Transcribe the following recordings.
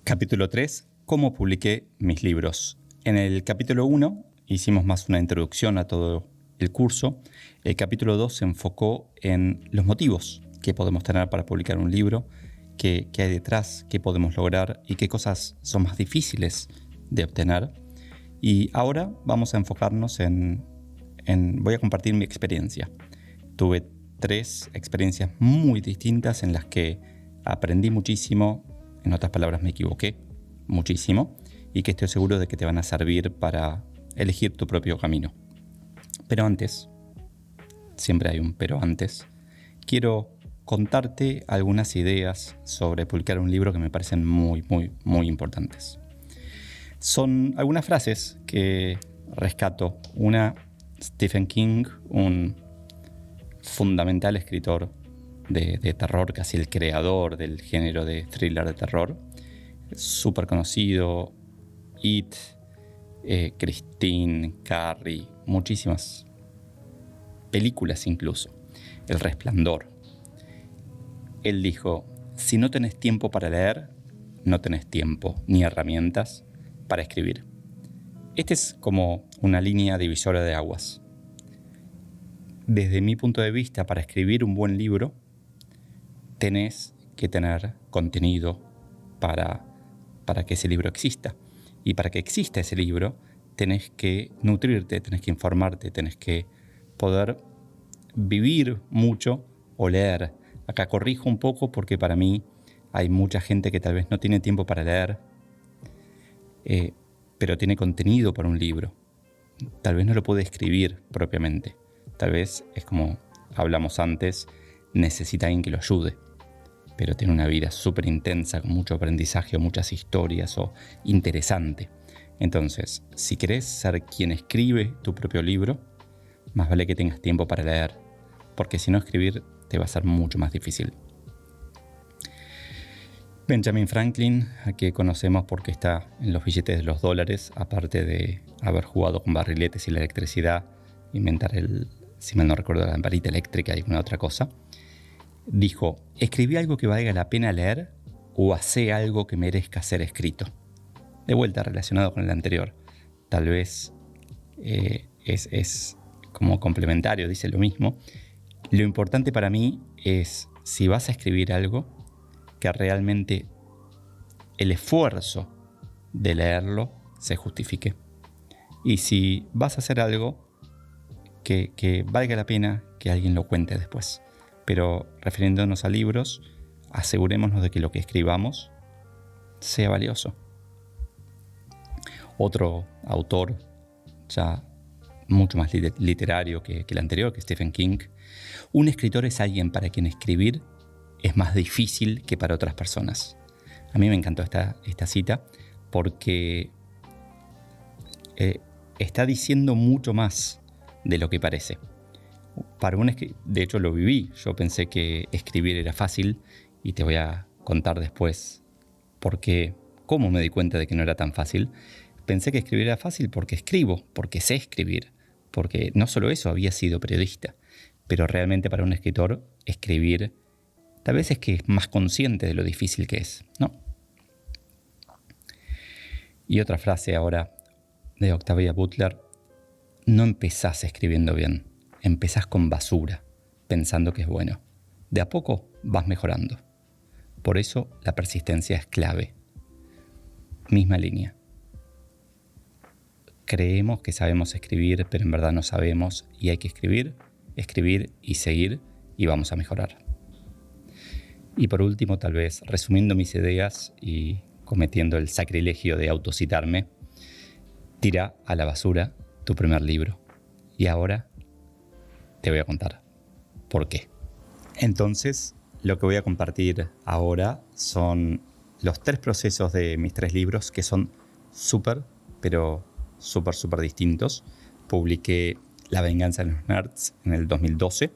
Capítulo 3. ¿Cómo publiqué mis libros? En el capítulo 1 hicimos más una introducción a todo el curso. El capítulo 2 se enfocó en los motivos que podemos tener para publicar un libro, qué hay detrás, qué podemos lograr y qué cosas son más difíciles de obtener. Y ahora vamos a enfocarnos voy a compartir mi experiencia. Tuve 3 experiencias muy distintas en las que aprendí muchísimo. En otras palabras, me equivoqué muchísimo y que estoy seguro de que te van a servir para elegir tu propio camino. Pero antes, siempre hay un pero antes, quiero contarte algunas ideas sobre publicar un libro que me parecen muy, muy, muy importantes. Son algunas frases que rescato. Una, Stephen King, un fundamental escritor de terror, casi el creador del género de thriller de terror, súper conocido, It, Christine, Carrie, muchísimas películas incluso, El Resplandor. Él dijo: si no tenés tiempo para leer, no tenés tiempo ni herramientas para escribir. Esta es como una línea divisora de aguas. Desde mi punto de vista, para escribir un buen libro, tenés que tener contenido para que ese libro exista. Y para que exista ese libro, tenés que nutrirte, tenés que informarte, tenés que poder vivir mucho o leer. Acá corrijo un poco porque para mí hay mucha gente que tal vez no tiene tiempo para leer, pero tiene contenido para un libro. Tal vez no lo puede escribir propiamente. Tal vez es como hablamos antes, necesita alguien que lo ayude. Pero tiene una vida súper intensa, con mucho aprendizaje o muchas historias o interesante. Entonces, si querés ser quien escribe tu propio libro, más vale que tengas tiempo para leer, porque si no, escribir te va a ser mucho más difícil. Benjamin Franklin, a que conocemos porque está en los billetes de los dólares, aparte de haber jugado con barriletes y la electricidad, inventar si mal no recuerdo, la lamparita eléctrica y alguna otra cosa, dijo: escribí algo que valga la pena leer o hacé algo que merezca ser escrito. De vuelta, relacionado con el anterior. Tal vez es como complementario, dice lo mismo. Lo importante para mí es, si vas a escribir algo, que realmente el esfuerzo de leerlo se justifique. Y si vas a hacer algo, que valga la pena que alguien lo cuente después. Pero refiriéndonos a libros, asegurémonos de que lo que escribamos sea valioso. Otro autor, ya mucho más literario que el anterior, que Stephen King: un escritor es alguien para quien escribir es más difícil que para otras personas. A mí me encantó esta cita porque está diciendo mucho más de lo que parece. De hecho lo viví. Yo pensé que escribir era fácil y te voy a contar después cómo me di cuenta de que no era tan fácil. Pensé que escribir era fácil porque escribo, porque sé escribir, porque no solo eso, había sido periodista. Pero realmente para un escritor escribir tal vez es que es más consciente de lo difícil que es, ¿no? Y otra frase ahora de Octavia Butler: no empezás escribiendo bien, empezás con basura, pensando que es bueno. De a poco vas mejorando. Por eso la persistencia es clave. Misma línea. Creemos que sabemos escribir, pero en verdad no sabemos, y hay que escribir y seguir, y vamos a mejorar. Y por último, tal vez resumiendo mis ideas y cometiendo el sacrilegio de autocitarme, tira a la basura tu primer libro. Y ahora te voy a contar por qué. Entonces, lo que voy a compartir ahora son los 3 procesos de mis 3 libros, que son súper distintos. Publiqué La venganza de los nerds en el 2012.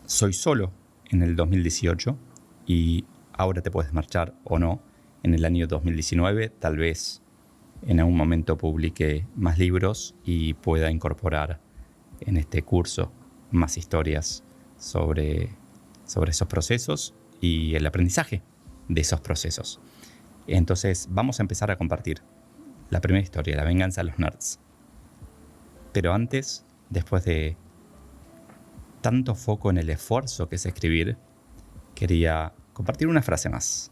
Soy solo en el 2018. Y Ahora te puedes marchar o no en el año 2019. Tal vez en algún momento publique más libros y pueda incorporar en este curso más historias sobre esos procesos y el aprendizaje de esos procesos. Entonces vamos a empezar a compartir la primera historia, La venganza de los nerds. Pero antes, después de tanto foco en el esfuerzo que es escribir, quería compartir una frase más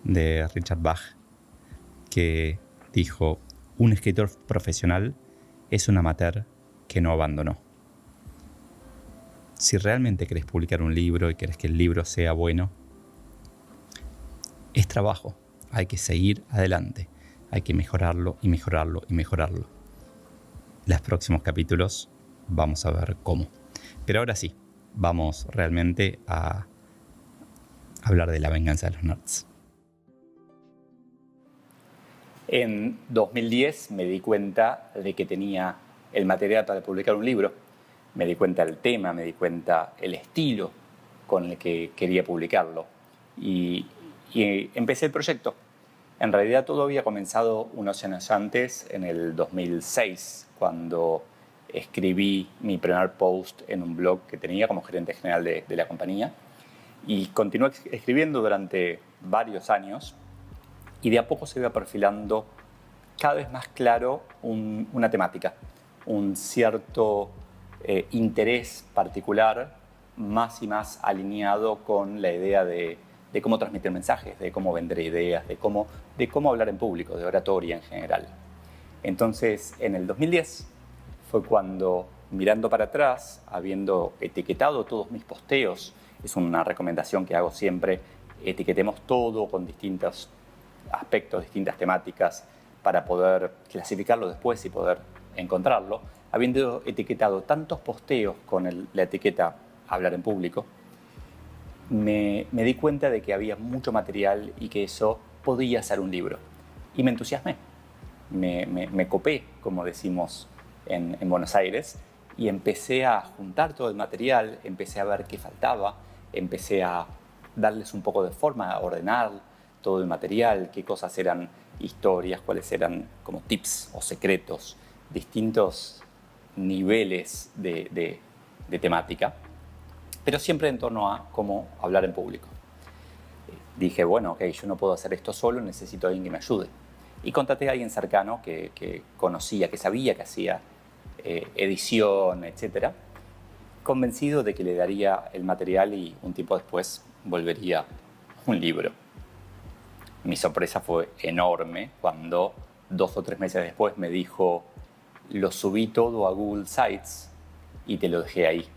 de Richard Bach, que dijo: un escritor profesional es un amateur que no abandonó. Si realmente querés publicar un libro y querés que el libro sea bueno, es trabajo. Hay que seguir adelante. Hay que mejorarlo y mejorarlo y mejorarlo. Los próximos capítulos vamos a ver cómo. Pero ahora sí, vamos realmente a hablar de La venganza de los nerds. En 2010 me di cuenta de que tenía el material para publicar un libro. Me di cuenta del tema, me di cuenta el estilo con el que quería publicarlo. Y empecé el proyecto. En realidad todo había comenzado unos años antes, en el 2006, cuando escribí mi primer post en un blog que tenía como gerente general de la compañía. Y continué escribiendo durante varios años. Y de a poco se iba perfilando cada vez más claro una temática, un cierto interés particular, más y más alineado con la idea de cómo transmitir mensajes, de cómo vender ideas, de cómo hablar en público, de oratoria en general. Entonces, en el 2010 fue cuando, mirando para atrás, habiendo etiquetado todos mis posteos, es una recomendación que hago siempre, etiquetemos todo con distintos aspectos, distintas temáticas, para poder clasificarlo después y poder encontrarlo. Habiendo etiquetado tantos posteos con la etiqueta hablar en público, me di cuenta de que había mucho material y que eso podía ser un libro. Y me entusiasmé, me copé, como decimos en Buenos Aires, y empecé a juntar todo el material, empecé a ver qué faltaba, empecé a darles un poco de forma, a ordenar todo el material, qué cosas eran historias, cuáles eran como tips o secretos, distintos niveles de temática, pero siempre en torno a cómo hablar en público. Dije, bueno, ok, yo no puedo hacer esto solo, necesito a alguien que me ayude. Y contraté a alguien cercano que conocía, que sabía que hacía edición, etc., convencido de que le daría el material y un tiempo después volvería un libro. Mi sorpresa fue enorme cuando 2 o 3 meses después me dijo: lo subí todo a Google Sites y te lo dejé ahí.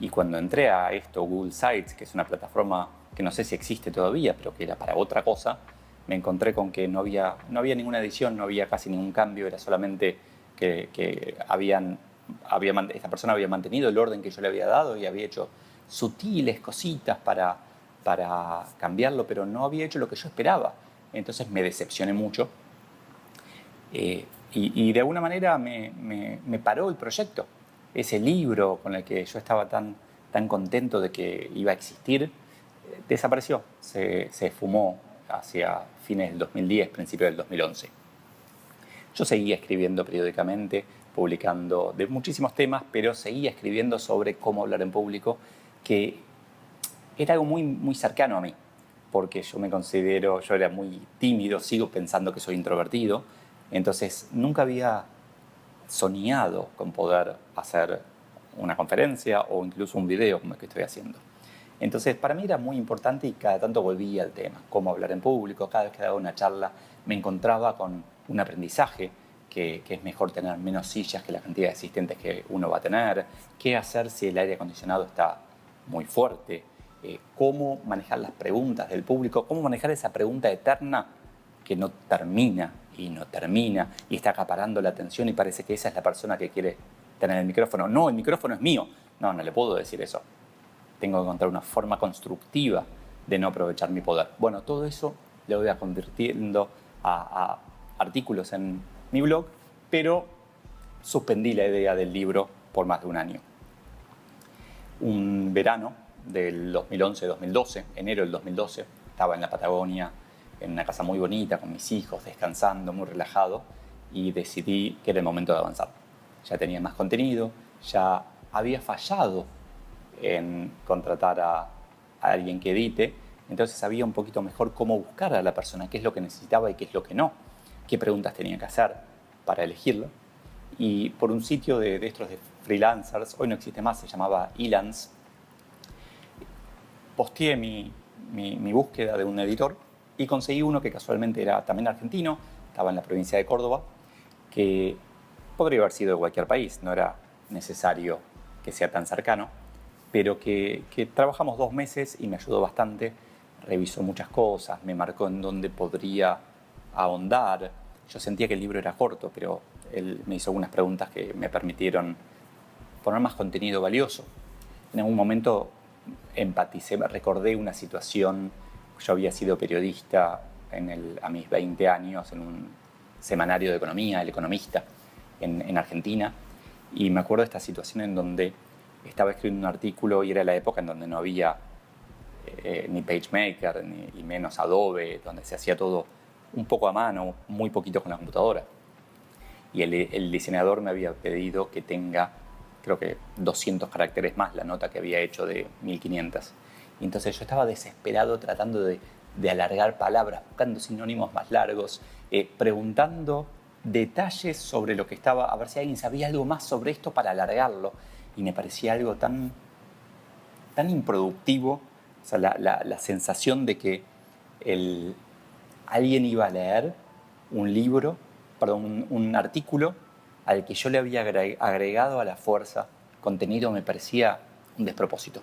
Y cuando entré a esto, Google Sites, que es una plataforma que no sé si existe todavía, pero que era para otra cosa, me encontré con que no había ninguna edición, no había casi ningún cambio, era solamente que esta persona había mantenido el orden que yo le había dado y había hecho sutiles cositas para cambiarlo, pero no había hecho lo que yo esperaba. Entonces me decepcioné mucho y de alguna manera me paró el proyecto. Ese libro con el que yo estaba tan contento de que iba a existir, desapareció, se esfumó hacia fines del 2010, principios del 2011. Yo seguía escribiendo periódicamente, publicando de muchísimos temas, pero seguía escribiendo sobre cómo hablar en público, que era algo muy, muy cercano a mí, porque yo era muy tímido, sigo pensando que soy introvertido, entonces nunca había soñado con poder hacer una conferencia o incluso un video como el que estoy haciendo. Entonces para mí era muy importante y cada tanto volvía al tema, cómo hablar en público. Cada vez que daba una charla me encontraba con un aprendizaje, que es mejor tener menos sillas que la cantidad de asistentes que uno va a tener, qué hacer si el aire acondicionado está muy fuerte, cómo manejar las preguntas del público, cómo manejar esa pregunta eterna que no termina y está acaparando la atención y parece que esa es la persona que quiere tener el micrófono. No, el micrófono es mío. No le puedo decir eso. Tengo que encontrar una forma constructiva de no aprovechar mi poder. Bueno, todo eso lo voy a convirtiendo a artículos en mi blog, pero suspendí la idea del libro por más de un año. Un verano del 2011-2012, enero del 2012, estaba en la Patagonia, en una casa muy bonita, con mis hijos, descansando, muy relajado, y decidí que era el momento de avanzar. Ya tenía más contenido, ya había fallado en contratar a alguien que edite, Entonces sabía un poquito mejor cómo buscar a la persona, qué es lo que necesitaba y qué es lo que no, qué preguntas tenía que hacer para elegirlo. Y por un sitio de estos de freelancers, hoy no existe más, se llamaba Elance, posteé mi búsqueda de un editor y conseguí uno que casualmente era también argentino, estaba en la provincia de Córdoba, que podría haber sido de cualquier país, no era necesario que sea tan cercano, pero que trabajamos 2 meses y me ayudó bastante, revisó muchas cosas, me marcó en dónde podría ahondar. Yo sentía que el libro era corto, pero él me hizo algunas preguntas que me permitieron poner más contenido valioso. En algún momento empaticé, recordé una situación. Yo había sido periodista a mis 20 años en un semanario de economía, El Economista, en Argentina, y me acuerdo de esta situación en donde estaba escribiendo un artículo y era la época en donde no había ni PageMaker, ni menos Adobe, donde se hacía todo un poco a mano, muy poquito con la computadora. Y el diseñador me había pedido que tenga, creo que 200 caracteres más la nota que había hecho de 1500. Y entonces yo estaba desesperado tratando de alargar palabras, buscando sinónimos más largos, preguntando detalles sobre lo que estaba, a ver si alguien sabía algo más sobre esto para alargarlo. Y me parecía algo tan improductivo, o sea, la sensación de que alguien iba a leer un artículo al que yo le había agregado a la fuerza contenido, me parecía un despropósito.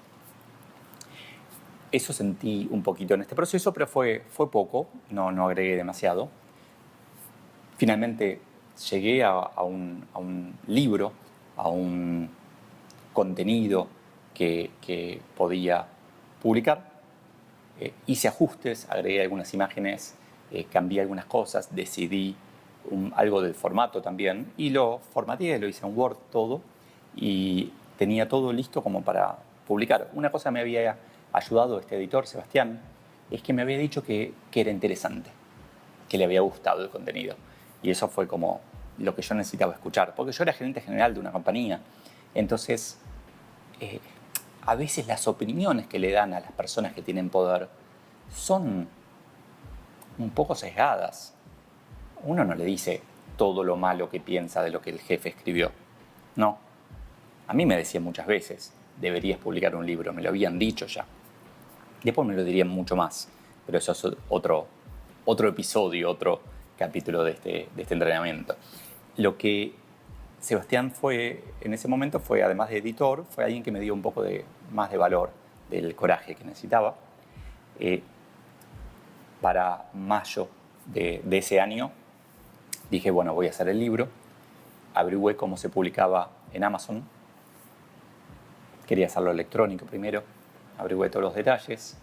Eso sentí un poquito en este proceso, pero fue poco, no agregué demasiado. Finalmente llegué a un libro, a un contenido que podía publicar. Hice ajustes, agregué algunas imágenes, cambié algunas cosas, decidí algo del formato también y lo formateé, lo hice en Word todo y tenía todo listo como para publicar. Una cosa me había ayudado este editor, Sebastián, es que me había dicho que era interesante, que le había gustado el contenido. Y eso fue como lo que yo necesitaba escuchar, porque yo era gerente general de una compañía. Entonces, a veces las opiniones que le dan a las personas que tienen poder son un poco sesgadas. Uno no le dice todo lo malo que piensa de lo que el jefe escribió. No. A mí me decían muchas veces, deberías publicar un libro, me lo habían dicho ya. Después me lo dirían mucho más, pero eso es otro episodio, otro capítulo de este entrenamiento. Lo que Sebastián fue, en ese momento, fue, además de editor, fue alguien que me dio un poco más de valor, del coraje que necesitaba. Para mayo de ese año, dije, bueno, voy a hacer el libro. Averigüé cómo se publicaba en Amazon. Quería hacerlo electrónico primero. Averigüé todos los detalles.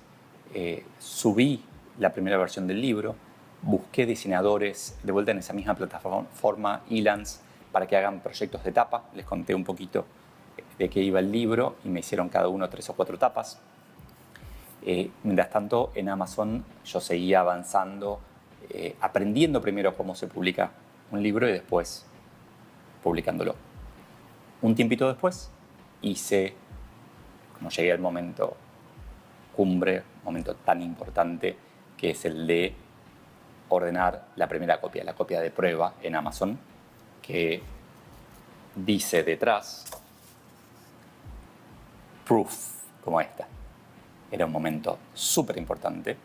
Subí la primera versión del libro. Busqué diseñadores de vuelta en esa misma plataforma, Elance, para que hagan proyectos de tapa. Les conté un poquito de qué iba el libro y me hicieron cada uno 3 o 4 tapas. Mientras tanto, en Amazon yo seguía avanzando, aprendiendo primero cómo se publica un libro y después publicándolo. Un tiempito después como llegué al momento cumbre, momento tan importante, que es el de ordenar la primera copia, la copia de prueba en Amazon, que dice detrás proof, como esta. Era un momento súper importante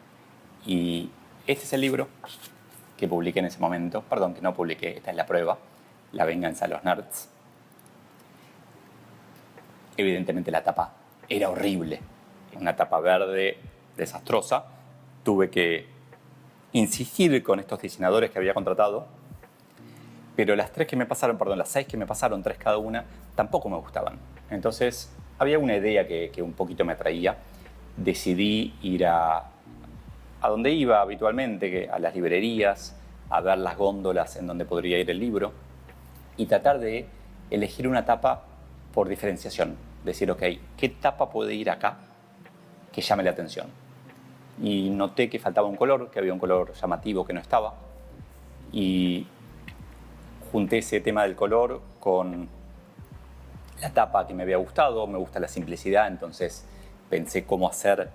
y este es el libro que publiqué en ese momento, perdón, que no publiqué, esta es la prueba, La venganza de los nerds. Evidentemente la tapa era horrible, una tapa verde desastrosa. Tuve que insistir con estos diseñadores que había contratado, pero las 6 que me pasaron, 3 cada una, tampoco me gustaban. Entonces había una idea que un poquito me atraía. Decidí ir a donde iba habitualmente, a las librerías, a ver las góndolas en donde podría ir el libro y tratar de elegir una tapa por diferenciación. Decir, ok, ¿qué tapa puede ir acá que llame la atención? Y noté que faltaba un color, que había un color llamativo que no estaba. Y junté ese tema del color con la tapa que me había gustado. Me gusta la simplicidad, entonces pensé cómo hacer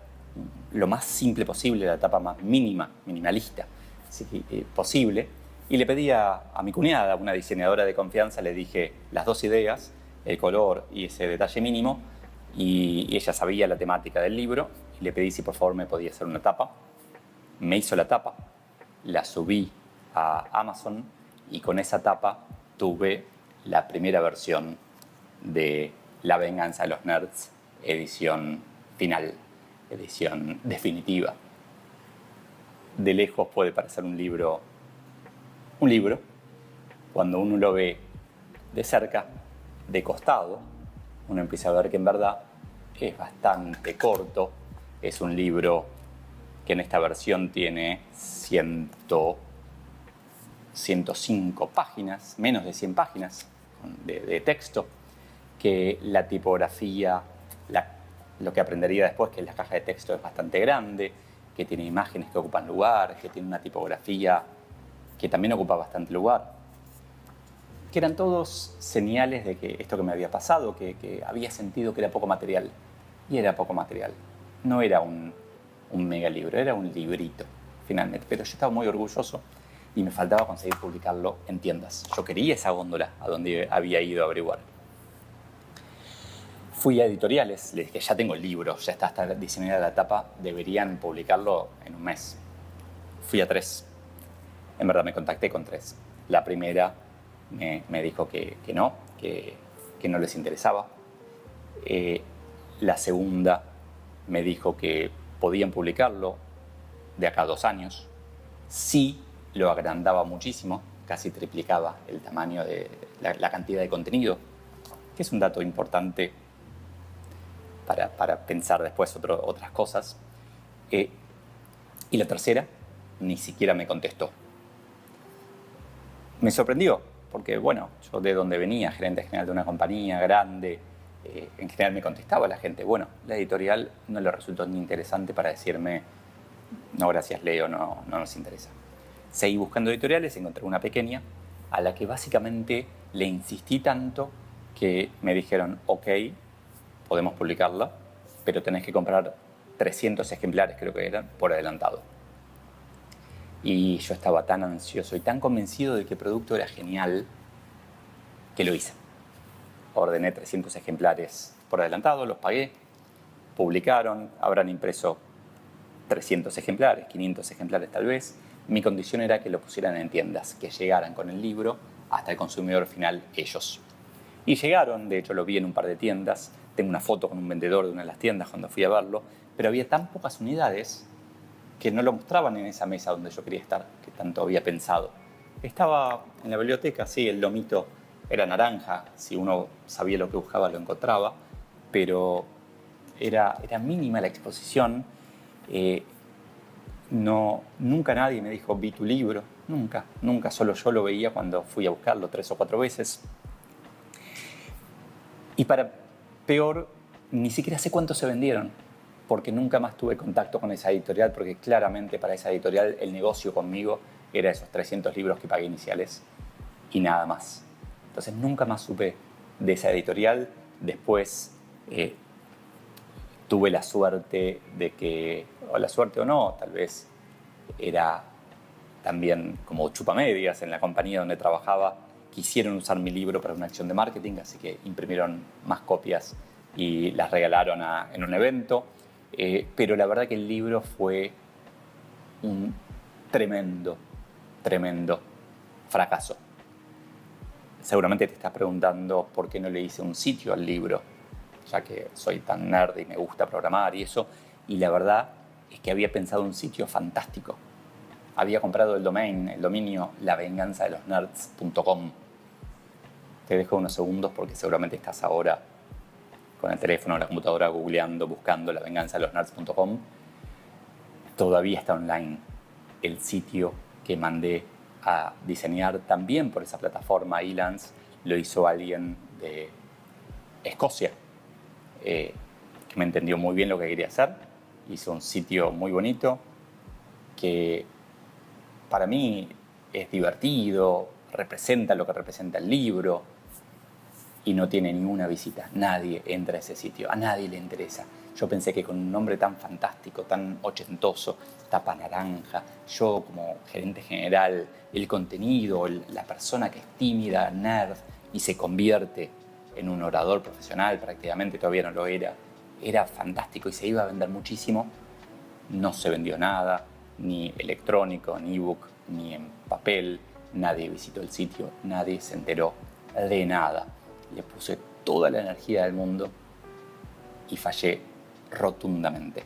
lo más simple posible, la tapa más minimalista posible. Y le pedí a mi cuñada, una diseñadora de confianza, le dije las dos ideas, el color y ese detalle mínimo, y ella sabía la temática del libro, y le pedí si por favor me podía hacer una tapa. Me hizo la tapa, la subí a Amazon, y con esa tapa tuve la primera versión de La venganza de los nerds, edición final, edición definitiva. De lejos puede parecer un libro. Cuando uno lo ve de cerca, de costado, uno empieza a ver que en verdad es bastante corto. Es un libro que en esta versión tiene 105 páginas, menos de 100 páginas de texto, que la tipografía, lo que aprendería después, que la caja de texto es bastante grande, que tiene imágenes que ocupan lugar, que tiene una tipografía que también ocupa bastante lugar, que eran todos señales de que esto que me había pasado, que había sentido que era poco material, y era poco material. No era un mega libro, era un librito, finalmente, pero yo estaba muy orgulloso y me faltaba conseguir publicarlo en tiendas. Yo quería esa góndola a donde había ido a averiguar. Fui a editoriales, les dije, ya tengo el libro, ya está diseñada la tapa, deberían publicarlo en un mes. Fui a 3. En verdad me contacté con 3. La primera me dijo que no, que no les interesaba. La segunda me dijo que podían publicarlo de acá a 2 años. Sí, lo agrandaba muchísimo, casi triplicaba el tamaño de la cantidad de contenido, que es un dato importante para pensar después otras cosas. Y la tercera ni siquiera me contestó. Me sorprendió, porque bueno, yo de donde venía, gerente general de una compañía grande, en general me contestaba la gente. Bueno, la editorial no le resultó ni interesante para decirme, no gracias Leo, no nos interesa. Seguí buscando editoriales, encontré una pequeña, a la que básicamente le insistí tanto que me dijeron, ok, podemos publicarla, pero tenés que comprar 300 ejemplares, creo que eran, por adelantado. Y yo estaba tan ansioso y tan convencido de que el producto era genial que lo hice. Ordené 300 ejemplares por adelantado, los pagué, publicaron, habrán impreso 300 ejemplares, 500 ejemplares tal vez. Mi condición era que lo pusieran en tiendas, que llegaran con el libro hasta el consumidor final ellos. Y llegaron, de hecho lo vi en un par de tiendas, tengo una foto con un vendedor de una de las tiendas cuando fui a verlo, pero había tan pocas unidades que no lo mostraban en esa mesa donde yo quería estar, que tanto había pensado. Estaba en la biblioteca, sí, el lomito era naranja, si uno sabía lo que buscaba lo encontraba, pero era mínima la exposición. Nunca nadie me dijo, vi tu libro, nunca, solo yo lo veía cuando fui a buscarlo 3 o 4 veces. Y para peor, ni siquiera sé cuántos se vendieron, porque nunca más tuve contacto con esa editorial, porque claramente para esa editorial el negocio conmigo era esos 300 libros que pagué iniciales y nada más. Entonces nunca más supe de esa editorial. Después tuve la suerte de que, o la suerte o no, tal vez era también como chupamedias en la compañía donde trabajaba, quisieron usar mi libro para una acción de marketing, así que imprimieron más copias y las regalaron en un evento. Pero la verdad que el libro fue un tremendo fracaso. Seguramente te estás preguntando por qué no le hice un sitio al libro, ya que soy tan nerd y me gusta programar y eso. Y la verdad es que había pensado un sitio fantástico. Había comprado el dominio lavenganzadelosnerds.com. Te dejo unos segundos porque seguramente estás ahora con el teléfono o la computadora googleando, buscando lavenganzadelosnerds.com. Todavía está online el sitio que mandé a diseñar también por esa plataforma Elance. Lo hizo alguien de Escocia, que me entendió muy bien lo que quería hacer. Hizo un sitio muy bonito que para mí es divertido, representa lo que representa el libro y no tiene ni una visita. Nadie entra a ese sitio, a nadie le interesa. Yo pensé que con un nombre tan fantástico, tan ochentoso, tapa naranja, yo como gerente general, el contenido, la persona que es tímida, nerd, y se convierte en un orador profesional, prácticamente todavía no lo era fantástico y se iba a vender muchísimo. No se vendió nada, ni electrónico, ni ebook, ni en papel. Nadie visitó el sitio, nadie se enteró de nada. Le puse toda la energía del mundo y fallé rotundamente.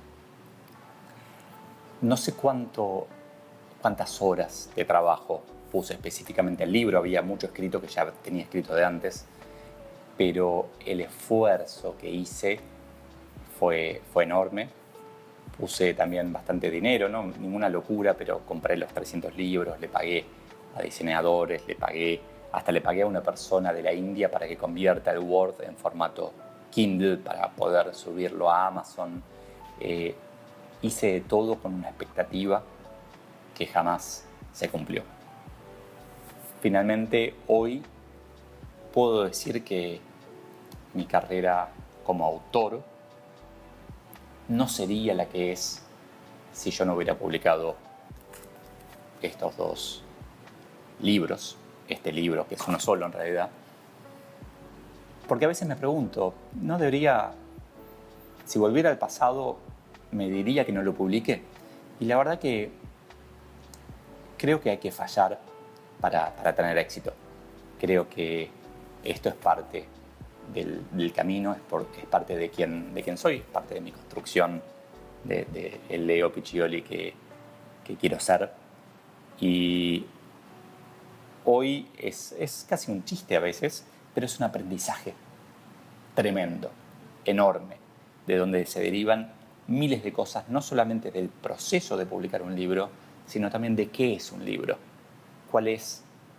No sé cuántas horas de trabajo puse específicamente al libro. Había mucho escrito que ya tenía escrito de antes, pero el esfuerzo que hice fue enorme. Puse también bastante dinero, no ninguna locura, pero compré los 300 libros, le pagué a diseñadores, hasta le pagué a una persona de la India para que convierta el Word en formato Kindle para poder subirlo a Amazon. Hice todo con una expectativa que jamás se cumplió. Finalmente, hoy puedo decir que mi carrera como autor no sería la que es si yo no hubiera publicado estos 2 libros, este libro, que es uno solo en realidad. Porque a veces me pregunto, ¿no debería, si volviera al pasado, me diría que no lo publique? Y la verdad que creo que hay que fallar para tener éxito. Creo que esto es parte del camino, es parte de quién soy, es parte de mi construcción, de el Leo Piccioli que quiero ser. Y hoy es casi un chiste a veces, pero es un aprendizaje tremendo, enorme, de donde se derivan miles de cosas, no solamente del proceso de publicar un libro, sino también de qué es un libro,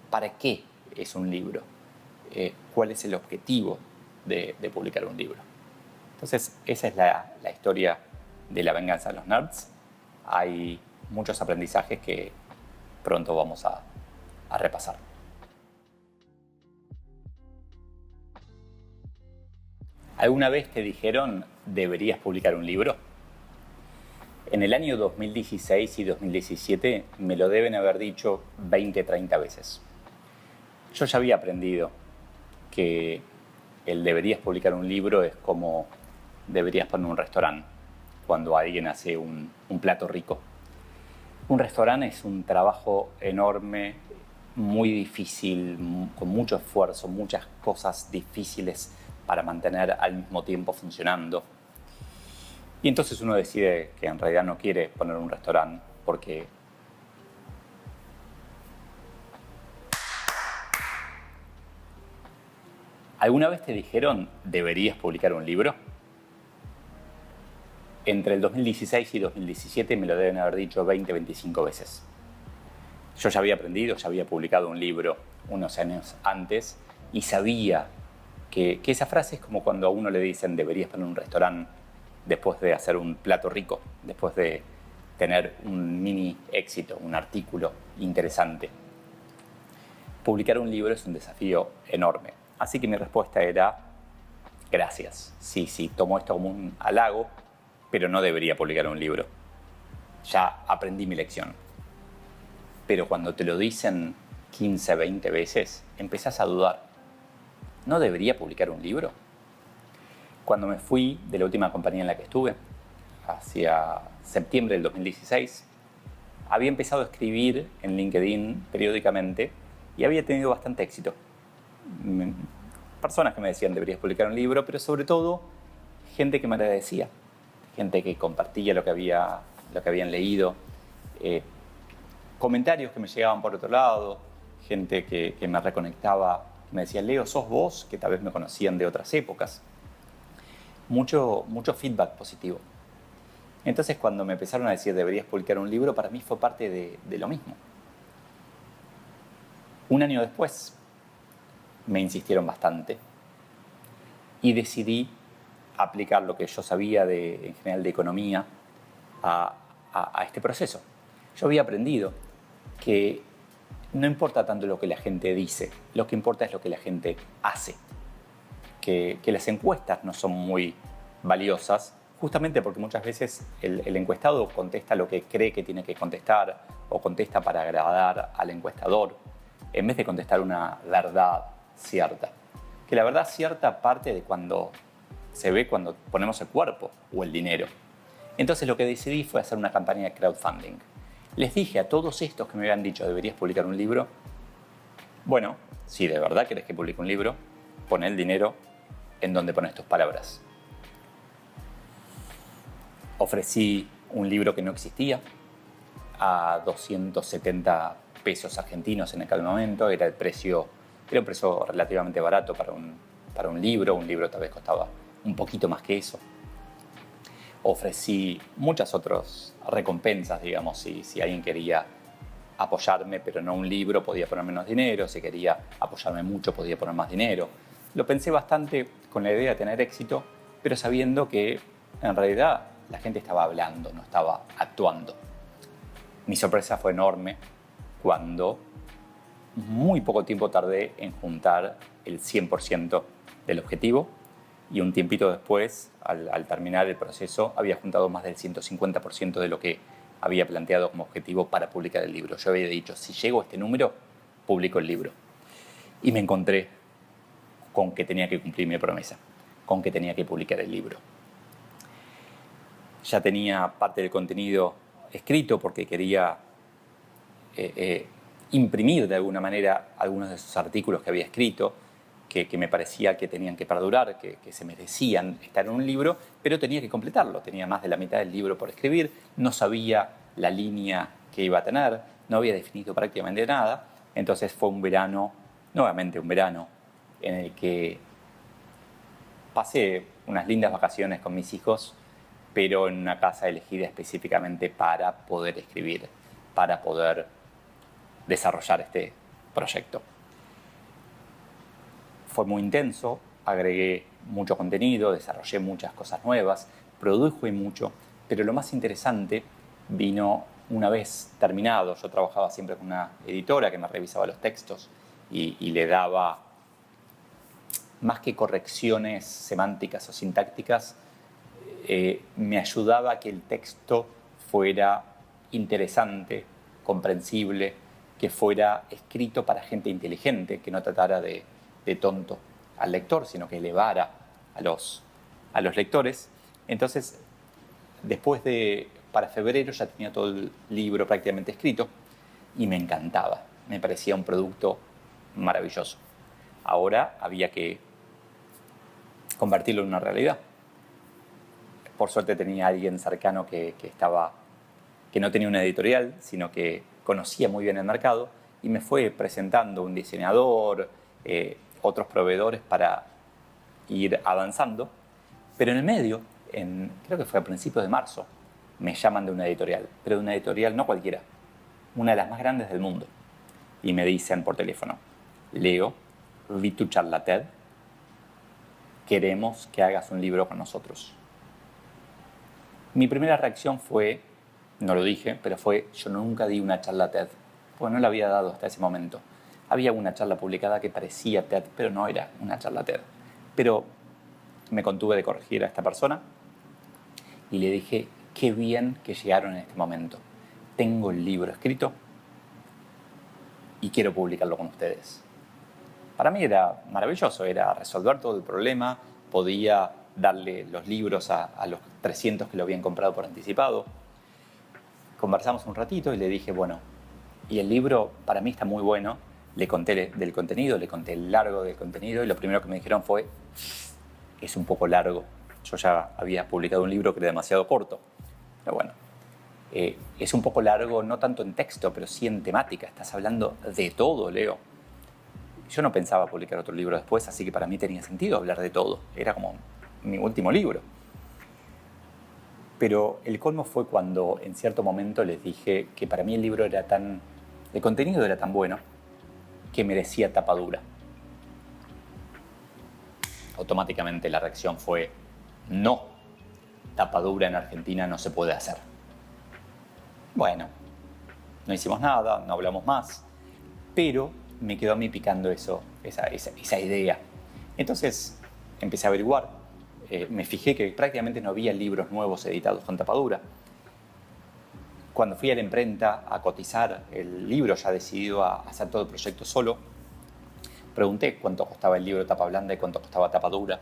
para qué es un libro, cuál es el objetivo de publicar un libro. Entonces, esa es la historia de La venganza de los nerds. Hay muchos aprendizajes que pronto vamos a repasar. ¿Alguna vez te dijeron deberías publicar un libro? En el año 2016 y 2017 me lo deben haber dicho 20, 30 veces. Yo ya había aprendido que el deberías publicar un libro es como deberías poner un restaurante cuando alguien hace un plato rico. Un restaurante es un trabajo enorme, muy difícil, con mucho esfuerzo, muchas cosas difíciles para mantener al mismo tiempo funcionando. Y entonces uno decide que en realidad no quiere poner un restaurante porque ¿alguna vez te dijeron deberías publicar un libro? Entre el 2016 y 2017 me lo deben haber dicho 20, 25 veces. Yo ya había aprendido, ya había publicado un libro unos años antes y sabía que esa frase es como cuando a uno le dicen deberías poner un restaurante después de hacer un plato rico, después de tener un mini éxito, un artículo interesante. Publicar un libro es un desafío enorme. Así que mi respuesta era, gracias. Sí, tomo esto como un halago, pero no debería publicar un libro. Ya aprendí mi lección. Pero cuando te lo dicen 15, 20 veces, empezás a dudar. ¿No debería publicar un libro? Cuando me fui de la última compañía en la que estuve, hacia septiembre del 2016, había empezado a escribir en LinkedIn periódicamente y había tenido bastante éxito. Personas que me decían deberías publicar un libro, pero sobre todo gente que me agradecía, gente que compartía lo que habían leído, comentarios que me llegaban por otro lado, gente que me reconectaba, que me decía, Leo, ¿sos vos? Que tal vez me conocían de otras épocas. Mucho feedback positivo. Entonces, cuando me empezaron a decir deberías publicar un libro, para mí fue parte de lo mismo. Un año después, me insistieron bastante y decidí aplicar lo que yo sabía en general de economía a este proceso. Yo había aprendido que no importa tanto lo que la gente dice, lo que importa es lo que la gente hace. que las encuestas no son muy valiosas, justamente porque muchas veces el encuestado contesta lo que cree que tiene que contestar o contesta para agradar al encuestador, en vez de contestar una verdad cierta. Que la verdad cierta parte de cuando se ve cuando ponemos el cuerpo o el dinero. Entonces lo que decidí fue hacer una campaña de crowdfunding. Les dije a todos estos que me habían dicho deberías publicar un libro, bueno, si de verdad querés que publique un libro, pon el dinero en donde pones tus palabras. Ofrecí un libro que no existía a 270 pesos argentinos en aquel momento. Era un precio relativamente barato para un libro. Un libro tal vez costaba un poquito más que eso. Ofrecí muchas otras recompensas, digamos, si alguien quería apoyarme, pero no un libro, podía poner menos dinero. Si quería apoyarme mucho, podía poner más dinero. Lo pensé bastante con la idea de tener éxito, pero sabiendo que en realidad la gente estaba hablando, no estaba actuando. Mi sorpresa fue enorme cuando muy poco tiempo tardé en juntar el 100% del objetivo y un tiempito después, al terminar el proceso, había juntado más del 150% de lo que había planteado como objetivo para publicar el libro. Yo había dicho, si llego a este número, publico el libro. Y me encontré con que tenía que cumplir mi promesa, con que tenía que publicar el libro. Ya tenía parte del contenido escrito porque quería imprimir de alguna manera algunos de esos artículos que había escrito, que me parecía que tenían que perdurar, que se merecían estar en un libro, pero tenía que completarlo. Tenía más de la mitad del libro por escribir, no sabía la línea que iba a tener, no había definido prácticamente nada. Entonces fue un verano, nuevamente un verano, en el que pasé unas lindas vacaciones con mis hijos, pero en una casa elegida específicamente para poder escribir, para poder desarrollar este proyecto. Fue muy intenso, agregué mucho contenido, desarrollé muchas cosas nuevas, produje mucho, pero lo más interesante vino una vez terminado. Yo trabajaba siempre con una editora que me revisaba los textos y le daba, más que correcciones semánticas o sintácticas, me ayudaba a que el texto fuera interesante, comprensible, que fuera escrito para gente inteligente, que no tratara de tonto al lector, sino que elevara a los lectores. Entonces, para febrero ya tenía todo el libro prácticamente escrito y me encantaba. Me parecía un producto maravilloso. Ahora había que convertirlo en una realidad. Por suerte tenía a alguien cercano que no tenía una editorial, sino que conocía muy bien el mercado y me fue presentando un diseñador, otros proveedores para ir avanzando. Pero en el medio, creo que fue a principios de marzo, me llaman de una editorial, pero de una editorial no cualquiera, una de las más grandes del mundo. Y me dicen por teléfono, Leo, vi tu charla TED, queremos que hagas un libro con nosotros. Mi primera reacción fue, no lo dije, pero fue, yo nunca di una charla TED, porque no la había dado hasta ese momento. Había una charla publicada que parecía TED, pero no era una charla TED. Pero me contuve de corregir a esta persona y le dije, qué bien que llegaron en este momento. Tengo el libro escrito y quiero publicarlo con ustedes. Para mí era maravilloso, era resolver todo el problema, podía darle los libros a los 300 que lo habían comprado por anticipado. Conversamos un ratito y le dije, bueno, y el libro para mí está muy bueno. Le conté del contenido, le conté el largo del contenido y lo primero que me dijeron fue, es un poco largo. Yo ya había publicado un libro que era demasiado corto. Pero bueno, es un poco largo, no tanto en texto, pero sí en temática. Estás hablando de todo, Leo. Yo no pensaba publicar otro libro después, así que para mí tenía sentido hablar de todo. Era como mi último libro. Pero el colmo fue cuando en cierto momento les dije que para mí el libro el contenido era tan bueno que merecía tapa dura. Automáticamente la reacción fue, no, tapa dura en Argentina no se puede hacer. Bueno, no hicimos nada, no hablamos más, pero me quedó a mí picando esa idea. Entonces empecé a averiguar. Me fijé que prácticamente no había libros nuevos editados con tapadura. Cuando fui a la imprenta a cotizar el libro, ya decidido a hacer todo el proyecto solo, pregunté cuánto costaba el libro tapa blanda y cuánto costaba tapa dura.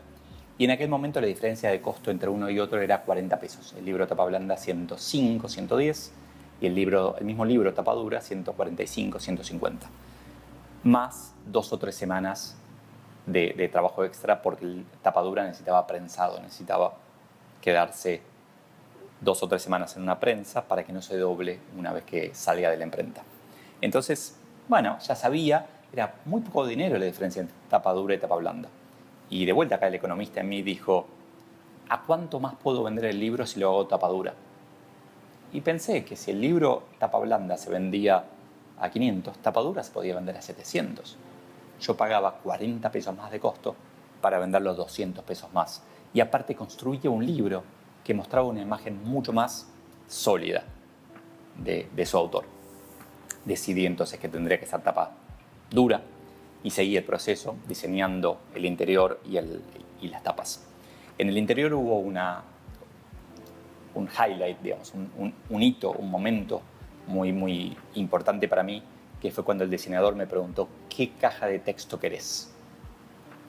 Y en aquel momento la diferencia de costo entre uno y otro era 40 pesos. El libro tapa blanda 105, 110 y el mismo libro tapa dura 145, 150. Más 2 o 3 semanas de trabajo extra porque el tapa dura necesitaba prensado, necesitaba quedarse 2 o 3 semanas en una prensa para que no se doble una vez que salga de la imprenta. Entonces, bueno, ya sabía, era muy poco dinero la diferencia entre tapa dura y tapa blanda. Y de vuelta acá el economista en mí dijo, ¿a cuánto más puedo vender el libro si lo hago tapa dura? Y pensé que si el libro tapa blanda se vendía a 500, tapa dura se podía vender a 700. Yo pagaba 40 pesos más de costo para vender los 200 pesos más. Y aparte construía un libro que mostraba una imagen mucho más sólida de su autor. Decidí entonces que tendría que ser tapa dura y seguí el proceso diseñando el interior y las tapas. En el interior hubo un highlight, digamos, un hito, un momento muy, muy importante para mí, que fue cuando el diseñador me preguntó ¿qué caja de texto querés?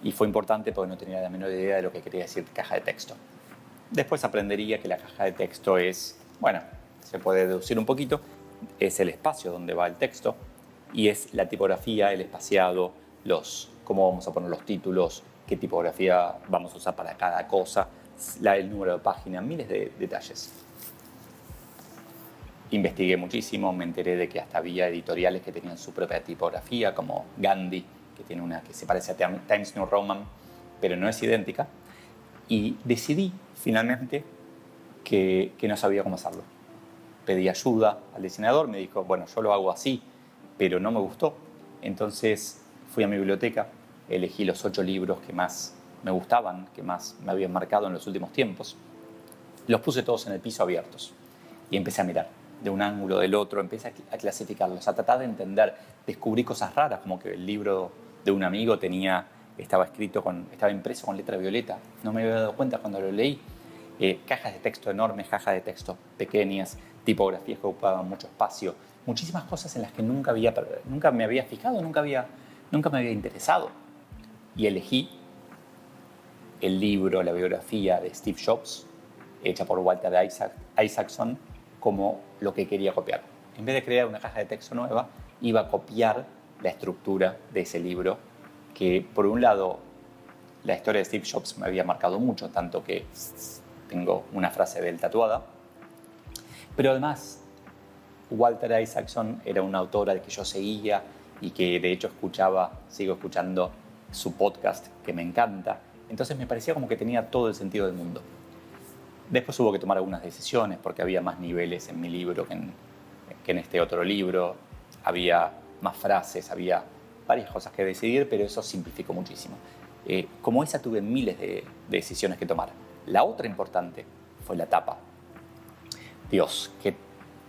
Y fue importante porque no tenía la menor idea de lo que quería decir caja de texto. Después aprendería que la caja de texto es, bueno, se puede deducir un poquito, es el espacio donde va el texto y es la tipografía, el espaciado, cómo vamos a poner los títulos, qué tipografía vamos a usar para cada cosa, el número de página, miles de detalles. Investigué muchísimo, me enteré de que hasta había editoriales que tenían su propia tipografía, como Gandhi, que tiene una que se parece a Times New Roman, pero no es idéntica. Y decidí finalmente que no sabía cómo hacerlo. Pedí ayuda al diseñador, me dijo, bueno, yo lo hago así, pero no me gustó. Entonces fui a mi biblioteca, elegí los 8 libros que más me gustaban, que más me habían marcado en los últimos tiempos. Los puse todos en el piso abiertos y empecé a mirar de un ángulo, del otro, empecé a clasificarlos, a tratar de entender. Descubrí cosas raras, como que el libro de un amigo estaba impreso con letra violeta. No me había dado cuenta cuando lo leí. Cajas de texto enormes, cajas de texto pequeñas, tipografías que ocupaban mucho espacio, muchísimas cosas en las que nunca me había fijado, nunca me había interesado. Y elegí el libro, la biografía de Steve Jobs, hecha por Walter Isaacson, como lo que quería copiar. En vez de crear una caja de texto nueva, iba a copiar la estructura de ese libro, que por un lado la historia de Steve Jobs me había marcado mucho, tanto que tengo una frase de él tatuada, pero además Walter Isaacson era un autor al que yo seguía y que de hecho sigo escuchando su podcast, que me encanta. Entonces me parecía como que tenía todo el sentido del mundo. Después hubo que tomar algunas decisiones porque había más niveles en mi libro que en este otro libro. Había más frases, había varias cosas que decidir, pero eso simplificó muchísimo. Como esa tuve miles de decisiones que tomar. La otra importante fue la tapa. Dios, qué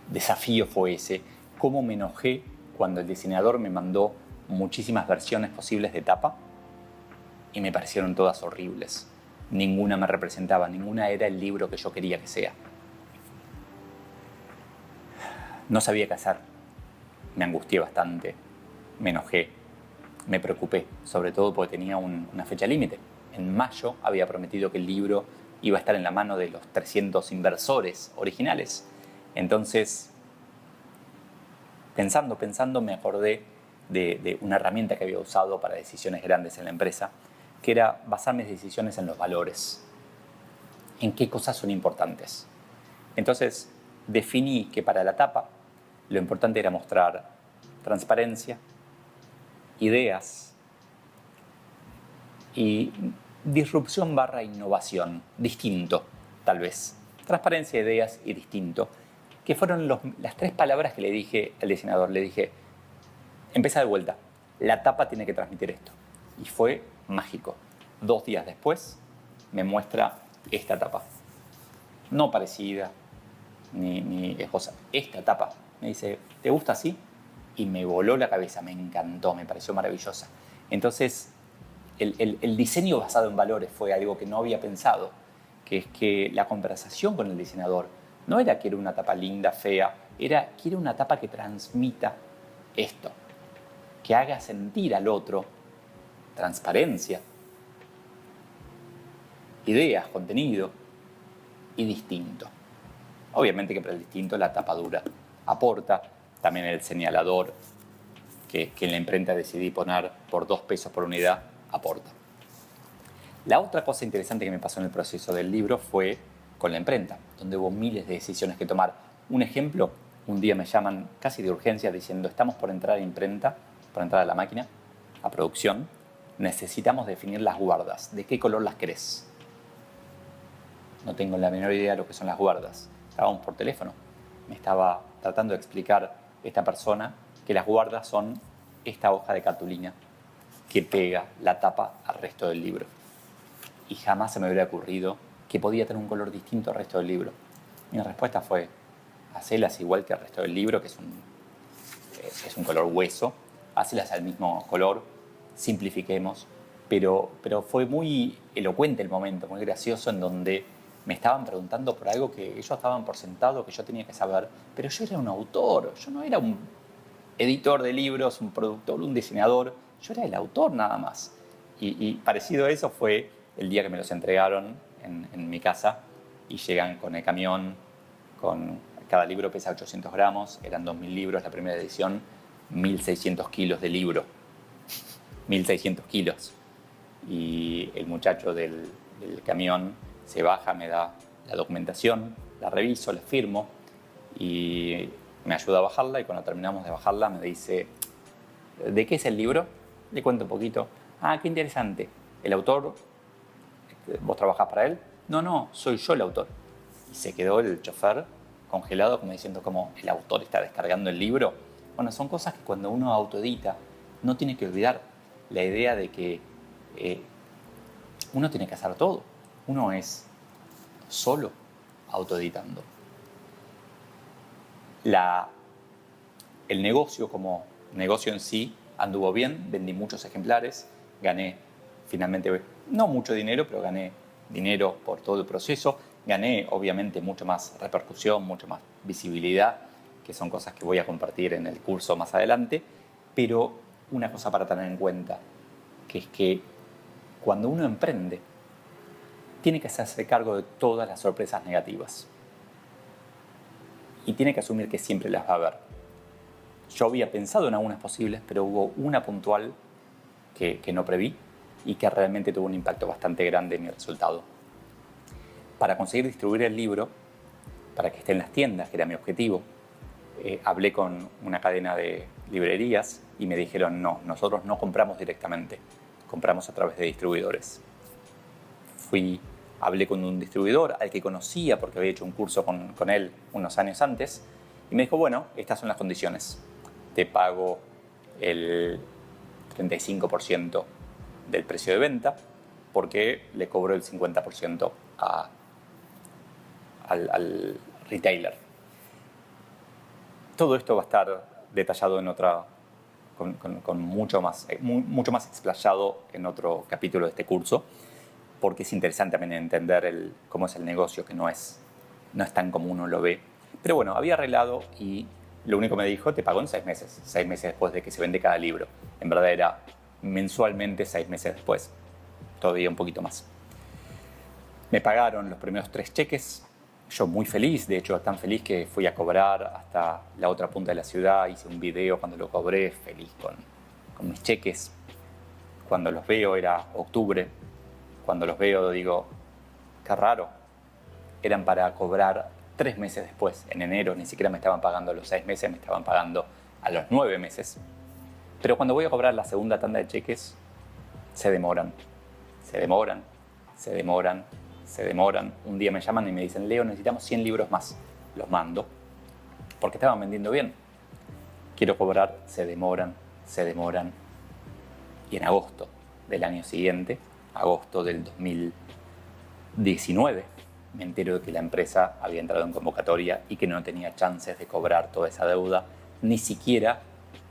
desafío fue ese. Cómo me enojé cuando el diseñador me mandó muchísimas versiones posibles de tapa y me parecieron todas horribles. Ninguna me representaba, ninguna era el libro que yo quería que sea. No sabía qué hacer. Me angustié bastante, me enojé, me preocupé, sobre todo porque tenía una fecha límite. En mayo había prometido que el libro iba a estar en la mano de los 300 inversores originales. Entonces, pensando, me acordé de una herramienta que había usado para decisiones grandes en la empresa, que era basar mis decisiones en los valores, en qué cosas son importantes. Entonces, definí que para la tapa lo importante era mostrar transparencia, ideas y disrupción / innovación, distinto, tal vez. Transparencia, ideas y distinto, que fueron las 3 palabras que le dije al diseñador. Le dije, empieza de vuelta, la tapa tiene que transmitir esto. Y fue mágico. 2 días después me muestra esta tapa. No parecida, ni esposa. Esta tapa. Me dice, ¿te gusta así? Y me voló la cabeza, me encantó, me pareció maravillosa. Entonces, el diseño basado en valores fue algo que no había pensado, que es que la conversación con el diseñador no era quiero una tapa linda, fea, era quiero una tapa que transmita esto, que haga sentir al otro transparencia, ideas, contenido y distinto. Obviamente que para el distinto la tapa dura aporta, también el señalador que en la imprenta decidí poner por 2 pesos por unidad aporta. La otra cosa interesante que me pasó en el proceso del libro fue con la imprenta, donde hubo miles de decisiones que tomar. Un ejemplo, un día me llaman casi de urgencia diciendo estamos por entrar a imprenta, por entrar a la máquina, a producción, necesitamos definir las guardas. ¿De qué color las querés? No tengo la menor idea de lo que son las guardas. Estábamos por teléfono. Me estaba tratando de explicar esta persona que las guardas son esta hoja de cartulina que pega la tapa al resto del libro. Y jamás se me hubiera ocurrido que podía tener un color distinto al resto del libro. Mi respuesta fue, hacelas igual que el resto del libro, que es un color hueso, hacelas al mismo color, simplifiquemos, pero fue muy elocuente el momento, muy gracioso, en donde me estaban preguntando por algo que ellos estaban por sentado, que yo tenía que saber, pero yo era un autor, yo no era un editor de libros, un productor, un diseñador, yo era el autor nada más. Y parecido a eso fue el día que me los entregaron en mi casa y llegan con el camión, cada libro pesa 800 gramos, eran 2.000 libros la primera edición, 1.600 kilos de libro, 1.600 kilos. Y el muchacho del camión se baja, me da la documentación, la reviso, la firmo y me ayuda a bajarla, y cuando terminamos de bajarla me dice, ¿de qué es el libro? Le cuento un poquito. Ah, qué interesante. ¿El autor? ¿Vos trabajás para él? No, soy yo el autor. Y se quedó el chofer congelado, como diciendo, ¿cómo el autor está descargando el libro? Bueno, son cosas que cuando uno autoedita no tiene que olvidar la idea de que uno tiene que hacer todo. Uno es solo autoeditando. El negocio como negocio en sí anduvo bien, vendí muchos ejemplares, gané finalmente, no mucho dinero, pero gané dinero por todo el proceso, gané obviamente mucho más repercusión, mucho más visibilidad, que son cosas que voy a compartir en el curso más adelante, pero una cosa para tener en cuenta, que es que cuando uno emprende, tiene que hacerse cargo de todas las sorpresas negativas. Y tiene que asumir que siempre las va a haber. Yo había pensado en algunas posibles, pero hubo una puntual que no preví y que realmente tuvo un impacto bastante grande en mi resultado. Para conseguir distribuir el libro, para que esté en las tiendas, que era mi objetivo, hablé con una cadena de librerías y me dijeron, no, nosotros no compramos directamente, compramos a través de distribuidores. Hablé con un distribuidor al que conocía porque había hecho un curso con él unos años antes y me dijo, bueno, estas son las condiciones. Te pago el 35% del precio de venta porque le cobro el 50% al retailer. Todo esto va a estar detallado en con mucho más explayado en otro capítulo de este curso, porque es interesante también entender cómo es el negocio, que no es tan como uno lo ve. Pero bueno, había arreglado y lo único que me dijo, te pago en 6 meses, 6 meses después de que se vende cada libro. En verdad era mensualmente 6 meses después, todavía un poquito más. Me pagaron los primeros 3 cheques, yo muy feliz, de hecho tan feliz que fui a cobrar hasta la otra punta de la ciudad, hice un video cuando lo cobré, feliz con mis cheques. Cuando los veo era octubre, cuando los veo digo, qué raro, eran para cobrar 3 meses después, en enero, ni siquiera me estaban pagando a los 6 meses, me estaban pagando a los 9 meses. Pero cuando voy a cobrar la segunda tanda de cheques, se demoran. Un día me llaman y me dicen, Leo, necesitamos 100 libros más. Los mando, porque estaban vendiendo bien. Quiero cobrar, se demoran. Y en agosto del año siguiente, agosto del 2019, me entero de que la empresa había entrado en convocatoria y que no tenía chances de cobrar toda esa deuda, ni siquiera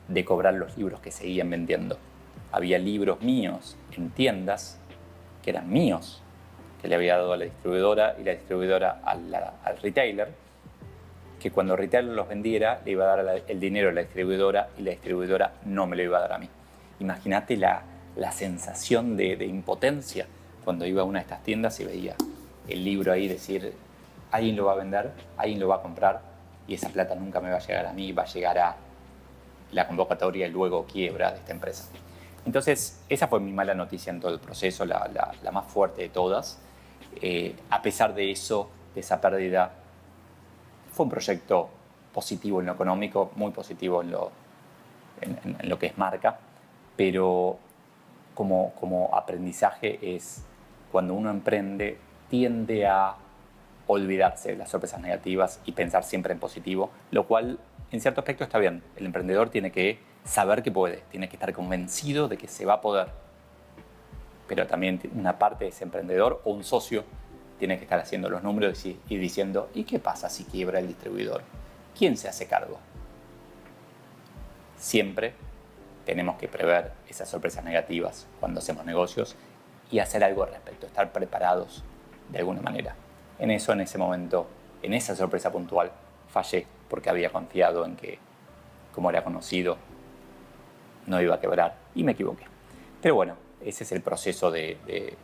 de cobrar los libros que seguían vendiendo. había libros míos en tiendas que eran míos, que le había dado a la distribuidora y la distribuidora al retailer, que cuando el retailer los vendiera le iba a dar el dinero a la distribuidora y la distribuidora no me lo iba a dar a mí. Imagínate la sensación de impotencia cuando iba a una de estas tiendas y veía el libro ahí, decir, alguien lo va a vender, alguien lo va a comprar y esa plata nunca me va a llegar a mí, va a llegar a la convocatoria y luego quiebra de esta empresa. Entonces, esa fue mi mala noticia en todo el proceso, la más fuerte de todas. A pesar de eso, de esa pérdida, fue un proyecto positivo en lo económico, muy positivo en lo que es marca, pero como aprendizaje es cuando uno emprende, tiende a olvidarse de las sorpresas negativas y pensar siempre en positivo, lo cual en cierto aspecto está bien. El emprendedor tiene que saber que puede, tiene que estar convencido de que se va a poder. Pero también una parte de ese emprendedor o un socio tiene que estar haciendo los números y diciendo, ¿y qué pasa si quiebra el distribuidor? ¿Quién se hace cargo? Siempre tenemos que prever esas sorpresas negativas cuando hacemos negocios y hacer algo al respecto, estar preparados de alguna manera. En ese momento, en esa sorpresa puntual, fallé porque había confiado en que, como era conocido, no iba a quebrar y me equivoqué. Pero bueno, ese es el proceso que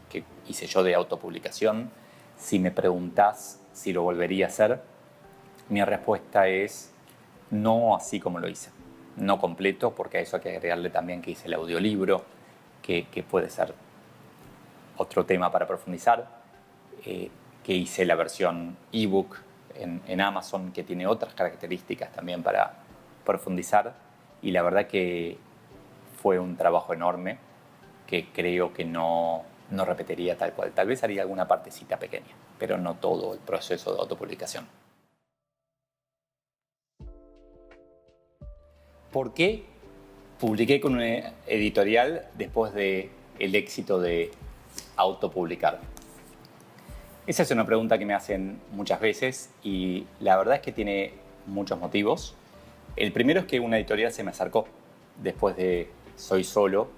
hice yo de autopublicación. Si me preguntás si lo volvería a hacer, mi respuesta es no así como lo hice. No completo, porque a eso hay que agregarle también que hice el audiolibro, que puede ser otro tema para profundizar, que hice la versión ebook en Amazon, que tiene otras características también para profundizar, y la verdad que fue un trabajo enorme que creo que no repetiría tal cual. Tal vez haría alguna partecita pequeña, pero no todo el proceso de autopublicación. ¿Por qué publiqué con una editorial después del éxito de autopublicar? Esa es una pregunta que me hacen muchas veces y la verdad es que tiene muchos motivos. El primero es que una editorial se me acercó después de Soy Solo.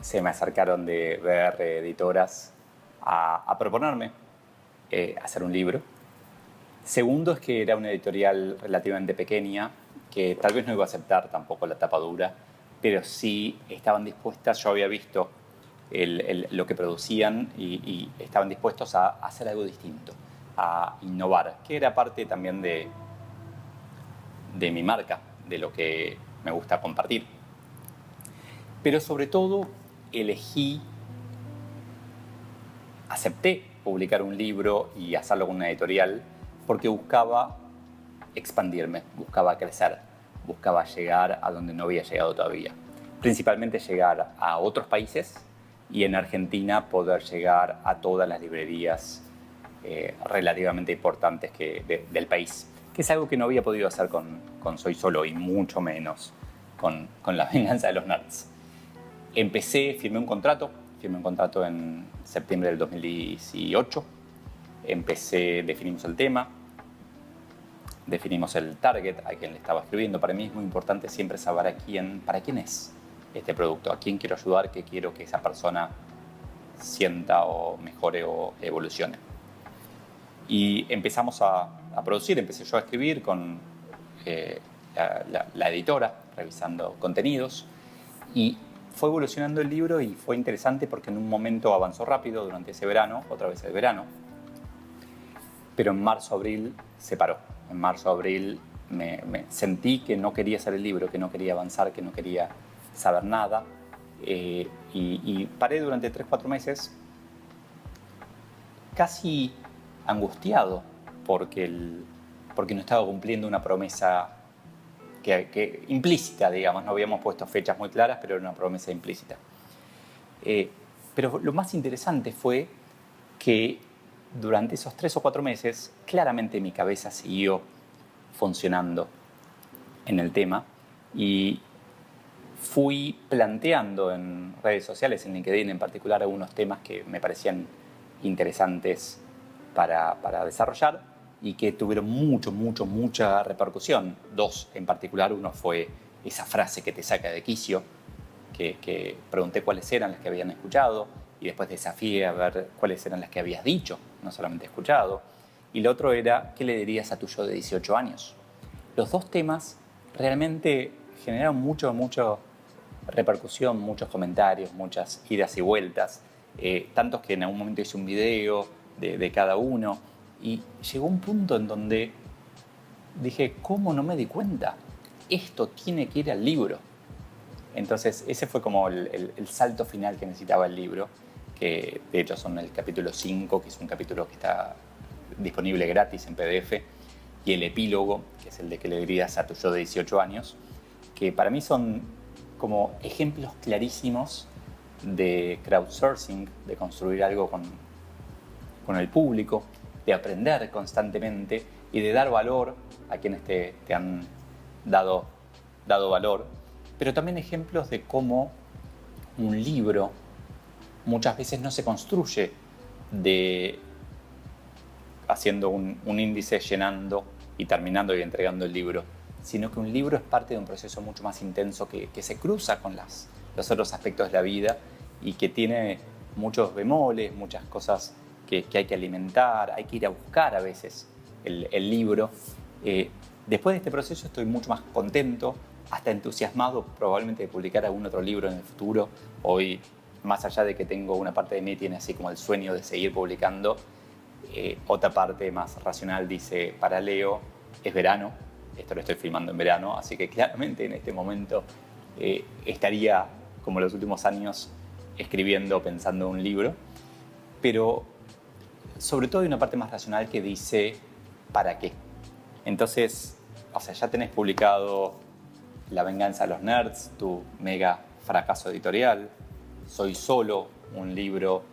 Se me acercaron de BR Editoras a proponerme hacer un libro. Segundo es que era una editorial relativamente pequeña que tal vez no iba a aceptar tampoco la tapa dura, pero sí estaban dispuestas, yo había visto lo que producían y estaban dispuestos a hacer algo distinto, a innovar, que era parte también de mi marca, de lo que me gusta compartir. Pero sobre todo acepté publicar un libro y hacerlo con una editorial porque buscaba expandirme, buscaba crecer, buscaba llegar a donde no había llegado todavía. Principalmente llegar a otros países y en Argentina poder llegar a todas las librerías relativamente importantes del país, que es algo que no había podido hacer con Soy Solo y mucho menos con La Venganza de los Nerds. Firmé un contrato en septiembre del 2018, definimos el tema, definimos el target a quien le estaba escribiendo. Para mí es muy importante siempre saber para quién es este producto, a quién quiero ayudar, qué quiero que esa persona sienta o mejore o evolucione. Y empezamos a producir, empecé yo a escribir con la editora, revisando contenidos, y fue evolucionando el libro y fue interesante porque en un momento avanzó rápido durante ese verano, otra vez el verano, pero en marzo-abril se paró. En marzo-abril me sentí que no quería hacer el libro, que no quería avanzar, que no quería saber nada, y paré durante 3-4 meses casi angustiado porque no estaba cumpliendo una promesa que implícita, digamos. No habíamos puesto fechas muy claras, pero era una promesa implícita. Pero lo más interesante fue que durante esos 3 o 4 meses, claramente mi cabeza siguió funcionando en el tema y fui planteando en redes sociales, en LinkedIn en particular, algunos temas que me parecían interesantes para desarrollar y que tuvieron mucha repercusión. 2 en particular. Uno fue esa frase que te saca de quicio, que pregunté cuáles eran las que habían escuchado y después desafié a ver cuáles eran las que habías dicho, no solamente escuchado. Y lo otro era, ¿qué le dirías a tu yo de 18 años? Los dos temas realmente generaron mucha repercusión, muchos comentarios, muchas idas y vueltas, tantos que en algún momento hice un video de cada uno y llegó un punto en donde dije, ¿cómo no me di cuenta? Esto tiene que ir al libro. Entonces ese fue como el salto final que necesitaba el libro, que de hecho son el capítulo 5, que es un capítulo que está disponible gratis en PDF, y el epílogo, que es el de ¿qué le dirías a tu yo de 18 años?, que para mí son como ejemplos clarísimos de crowdsourcing, de construir algo con el público, de aprender constantemente y de dar valor a quienes te han dado valor, pero también ejemplos de cómo un libro muchas veces no se construye haciendo un índice, llenando y terminando y entregando el libro, sino que un libro es parte de un proceso mucho más intenso que se cruza con los otros aspectos de la vida y que tiene muchos bemoles, muchas cosas que hay que alimentar, hay que ir a buscar a veces el libro. Después de este proceso estoy mucho más contento, hasta entusiasmado probablemente de publicar algún otro libro en el futuro. Hoy, más allá de que tengo una parte de mí tiene así como el sueño de seguir publicando, otra parte más racional dice, para Leo es verano, esto lo estoy filmando en verano, así que claramente en este momento estaría, como los últimos años, escribiendo, pensando un libro, pero sobre todo hay una parte más racional que dice, ¿para qué? Entonces, o sea, ya tenés publicado La venganza de los nerds, tu mega fracaso editorial, Soy solo, un libro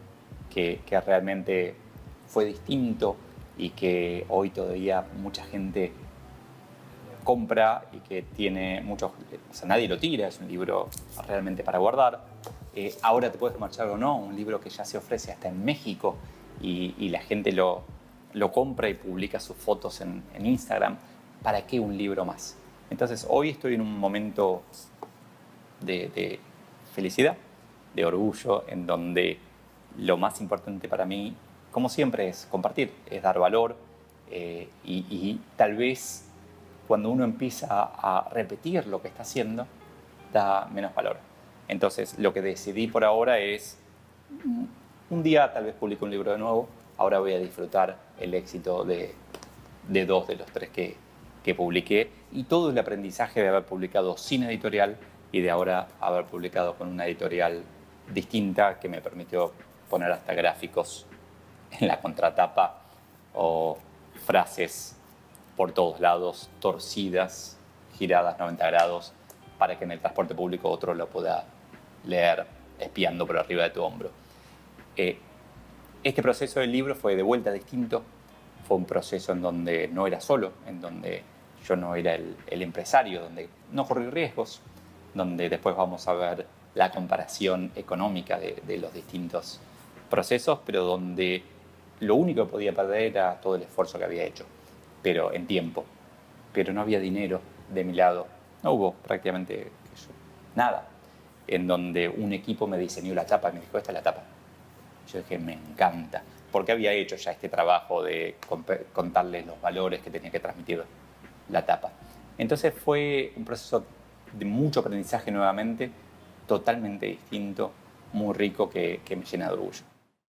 que realmente fue distinto y que hoy todavía mucha gente compra y que tiene muchos... O sea, nadie lo tira, es un libro realmente para guardar. Ahora te puedes marchar o no, un libro que ya se ofrece hasta en México y la gente lo compra y publica sus fotos en Instagram. ¿Para qué un libro más? Entonces, hoy estoy en un momento de felicidad, de orgullo, en donde lo más importante para mí, como siempre, es compartir, es dar valor y tal vez cuando uno empieza a repetir lo que está haciendo, da menos valor. Entonces, lo que decidí por ahora es, un día tal vez publico un libro de nuevo, ahora voy a disfrutar el éxito de 2 de los 3 que publiqué y todo el aprendizaje de haber publicado sin editorial y de ahora haber publicado con una editorial distinta que me permitió poner hasta gráficos en la contratapa o frases por todos lados, torcidas, giradas 90 grados, para que en el transporte público otro lo pueda leer espiando por arriba de tu hombro. Este proceso del libro fue de vuelta distinto, fue un proceso en donde no era solo, en donde yo no era el empresario, donde no corrí riesgos, donde después vamos a ver la comparación económica de los distintos procesos, pero donde lo único que podía perder era todo el esfuerzo que había hecho, pero en tiempo. Pero no había dinero de mi lado, no hubo prácticamente nada, en donde un equipo me diseñó la tapa y me dijo, esta es la tapa. Yo dije, me encanta, porque había hecho ya este trabajo de contarles los valores que tenía que transmitir la tapa. Entonces fue un proceso de mucho aprendizaje nuevamente, totalmente distinto, muy rico, que me llena de orgullo.